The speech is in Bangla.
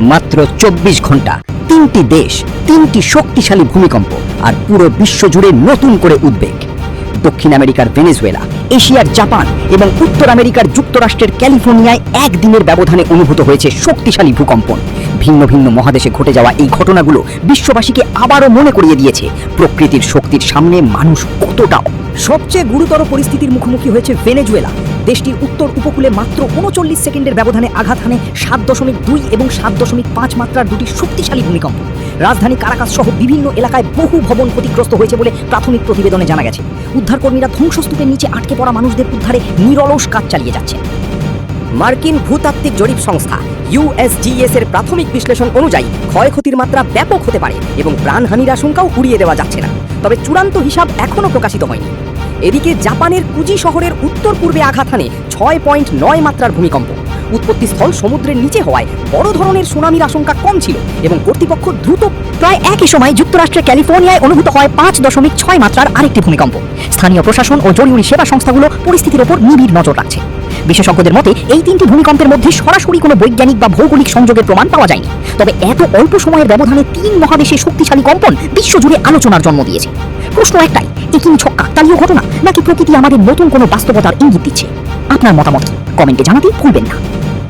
মাত্র 24 ঘন্টা, 3টি দেশ, 3টি শক্তিশালী ভূমিকম্প, আর পুরো বিশ্ব জুড়ে নতুন করে উদ্বেগ। দক্ষিণ আমেরিকার ভেনেজুয়েলা, এশিয়ার জাপান এবং উত্তর আমেরিকার যুক্তরাষ্ট্রের ক্যালিফোর্নিয়ায় একদিনের ব্যবধানে অনুভূত হয়েছে শক্তিশালী ভূকম্পন। ভিন্ন ভিন্ন মহাদেশে ঘটে যাওয়া এই ঘটনাগুলো বিশ্ববাসীকে আবারও মনে করিয়ে দিয়েছে প্রকৃতির শক্তির সামনে মানুষ কতটা। সবচেয়ে গুরুতর পরিস্থিতির মুখোমুখি হয়েছে ভেনেজুয়েলা। দেশটির উত্তর উপকূলে মাত্র 39 সেকেন্ডের ব্যবধানে আঘাত হানে 7.2 এবং 7.5 মাত্রার দুটি শক্তিশালী ভূমিকম্প। রাজধানী কারাকাস সহ বিভিন্ন এলাকায় বহু ভবন ক্ষতিগ্রস্ত হয়েছে বলে প্রাথমিক প্রতিবেদনে জানা গেছে। উদ্ধারকর্মীরা ধ্বংসস্তূপের নিচে আটকে পড়া মানুষদের উদ্ধারে নিরলস কাজ চালিয়ে যাচ্ছে। মার্কিন ভূতাত্ত্বিক জরিপ সংস্থা USGS এর প্রাথমিক বিশ্লেষণ অনুযায়ী ক্ষয়ক্ষতির মাত্রা ব্যাপক হতে পারে এবং প্রাণহানির আশঙ্কাও উড়িয়ে দেওয়া যাচ্ছে না। তবে চূড়ান্ত হিসাব এখনও প্রকাশিত হয়নি। এদিকে জাপানের কুজি শহরের উত্তর পূর্বে আঘাত হানে 6.9 মাত্রার ভূমিকম্প। উৎপত্তিস্থল সমুদ্রের নিচে হওয়ায় বড় ধরনের সুনামির আশঙ্কা কম ছিল এবং কর্তৃপক্ষ দ্রুত। প্রায় একই সময় যুক্তরাষ্ট্রের ক্যালিফোর্নিয়ায় অনুভূত হয় 5.6 মাত্রার আরেকটি ভূমিকম্প। স্থানীয় প্রশাসন ও জরুরি সেবা সংস্থাগুলো পরিস্থিতির ওপর নিবিড় নজর রাখছে। বিশেষজ্ঞদের মতে এই 3টি ভূমিকম্পের মধ্যে সরাসরি কোনো বৈজ্ঞানিক বা ভৌগোলিক সংযোগের প্রমাণ পাওয়া যায়নি। তবে এত অল্প সময়ের ব্যবধানে 3 মহাদেশে শক্তিশালী কম্পন বিশ্বজুড়ে আলোচনার জন্ম দিয়েছে। প্রশ্ন একটাই, এ কি কাকতালীয় ঘটনা নাকি প্রকৃতি আমাদের নতুন কোনো বাস্তবতার ইঙ্গিত দিচ্ছে? আপনার মতামত কমেন্টে জানাতে ভুলবেন না।